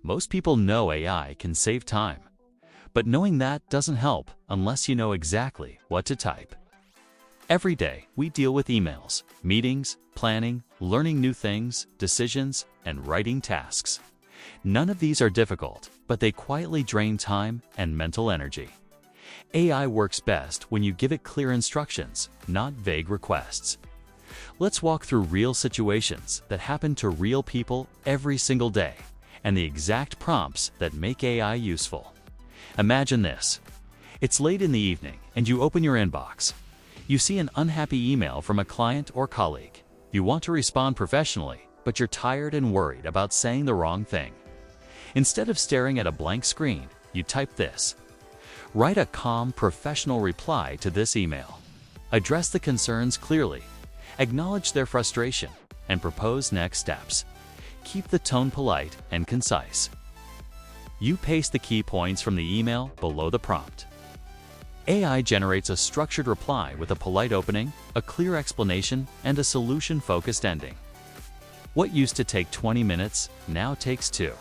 Most people know AI can save time, but knowing that doesn't help unless you know exactly what to type. Every day, we deal with emails, meetings, planning, learning new things, decisions, and writing tasks. None of these are difficult, but they quietly drain time and mental energy. AI works best when you give it clear instructions, not vague requests. Let's walk through real situations that happen to real people every single day, and the exact prompts that make AI useful. Imagine this. It's late in the evening, and you open your inbox. You see an unhappy email from a client or colleague. You want to respond professionally, but you're tired and worried about saying the wrong thing. Instead of staring at a blank screen, you type this. Write a calm, professional reply to this email. Address the concerns clearly, acknowledge their frustration, and propose next steps. Keep the tone polite and concise. You paste the key points from the email below the prompt. AI generates a structured reply with a polite opening, a clear explanation, and a solution-focused ending. What used to take 20 minutes now takes 2.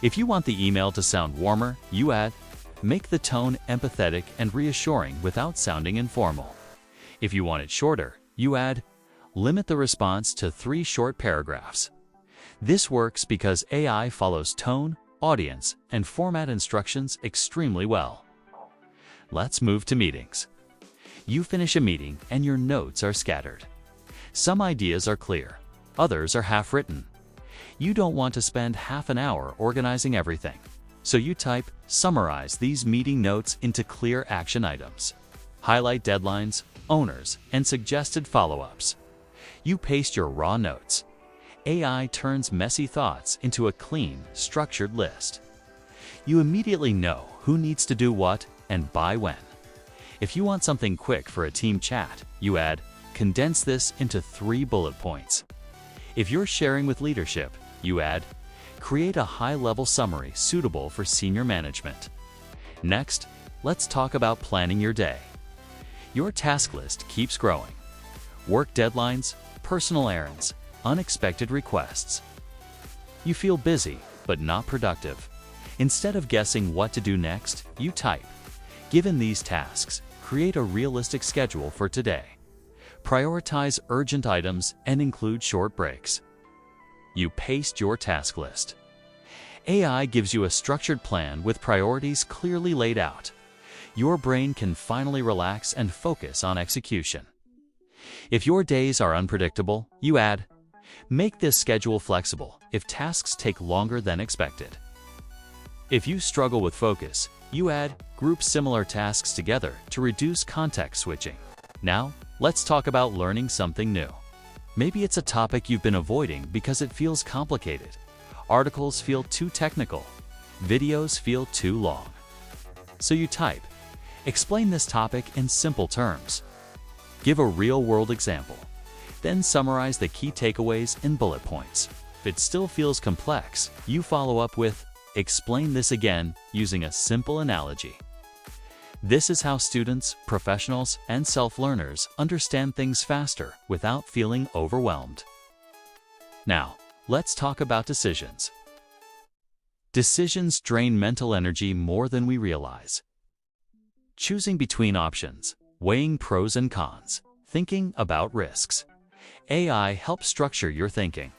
If you want the email to sound warmer, you add, make the tone empathetic and reassuring without sounding informal. If you want it shorter, you add, limit the response to 3 short paragraphs. This works because AI follows tone, audience, and format instructions extremely well. Let's move to meetings. You finish a meeting and your notes are scattered. Some ideas are clear, others are half-written. You don't want to spend half an hour organizing everything, so you type, summarize these meeting notes into clear action items. Highlight deadlines, owners, and suggested follow-ups. You paste your raw notes. AI turns messy thoughts into a clean, structured list. You immediately know who needs to do what and by when. If you want something quick for a team chat, you add, condense this into 3 bullet points. If you're sharing with leadership, you add, create a high-level summary suitable for senior management. Next, let's talk about planning your day. Your task list keeps growing. Work deadlines, personal errands, unexpected requests. You feel busy, but not productive. Instead of guessing what to do next, you type. Given these tasks, create a realistic schedule for today. Prioritize urgent items and include short breaks. You paste your task list. AI gives you a structured plan with priorities clearly laid out. Your brain can finally relax and focus on execution. If your days are unpredictable, you add, make this schedule flexible if tasks take longer than expected. If you struggle with focus, you add, group similar tasks together to reduce context switching. Now, let's talk about learning something new. Maybe it's a topic you've been avoiding because it feels complicated. Articles feel too technical. Videos feel too long. So you type, explain this topic in simple terms. Give a real-world example. Then summarize the key takeaways in bullet points. If it still feels complex, you follow up with, explain this again using a simple analogy. This is how students, professionals, and self-learners understand things faster without feeling overwhelmed. Now, let's talk about decisions. Decisions drain mental energy more than we realize. Choosing between options, weighing pros and cons, thinking about risks. AI helps structure your thinking.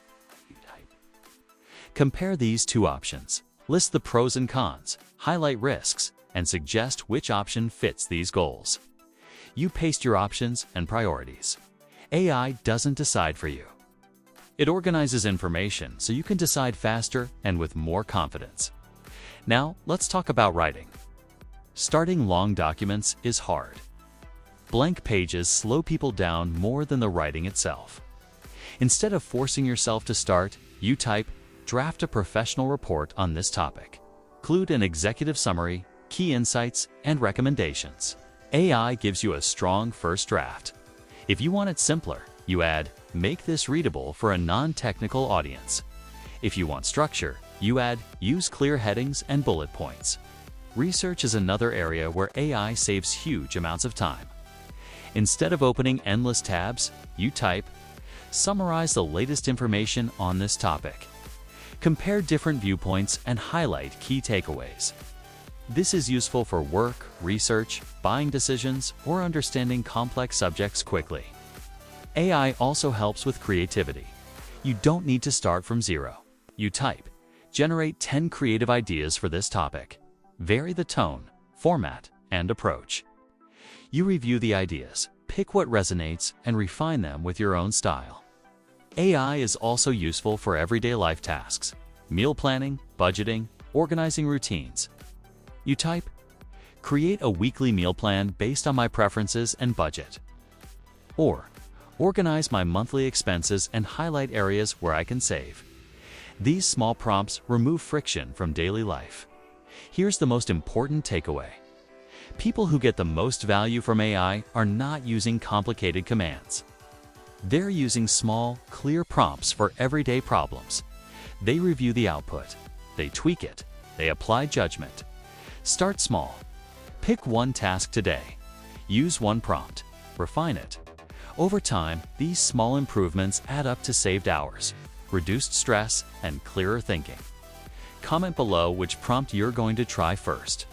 Compare these 2 options. List the pros and cons, highlight risks, and suggest which option fits these goals. You paste your options and priorities. AI doesn't decide for you. It organizes information so you can decide faster and with more confidence. Now, let's talk about writing. Starting long documents is hard. Blank pages slow people down more than the writing itself. Instead of forcing yourself to start, you type, draft a professional report on this topic. Include an executive summary, key insights, and recommendations. AI gives you a strong first draft. If you want it simpler, you add, make this readable for a non-technical audience. If you want structure, you add, use clear headings and bullet points. Research is another area where AI saves huge amounts of time. Instead of opening endless tabs, you type, summarize the latest information on this topic. Compare different viewpoints and highlight key takeaways. This is useful for work, research, buying decisions, or understanding complex subjects quickly. AI also helps with creativity. You don't need to start from zero. You type, generate 10 creative ideas for this topic. Vary the tone, format, and approach. You review the ideas, pick what resonates, and refine them with your own style. AI is also useful for everyday life tasks, meal planning, budgeting, organizing routines. You type, create a weekly meal plan based on my preferences and budget. Or, organize my monthly expenses and highlight areas where I can save. These small prompts remove friction from daily life. Here's the most important takeaway. People who get the most value from AI are not using complicated commands. They're using small, clear prompts for everyday problems. They review the output, they tweak it, they apply judgment. Start small. Pick one task today. Use one prompt. Refine it. Over time, these small improvements add up to saved hours, reduced stress, and clearer thinking. Comment below which prompt you're going to try first.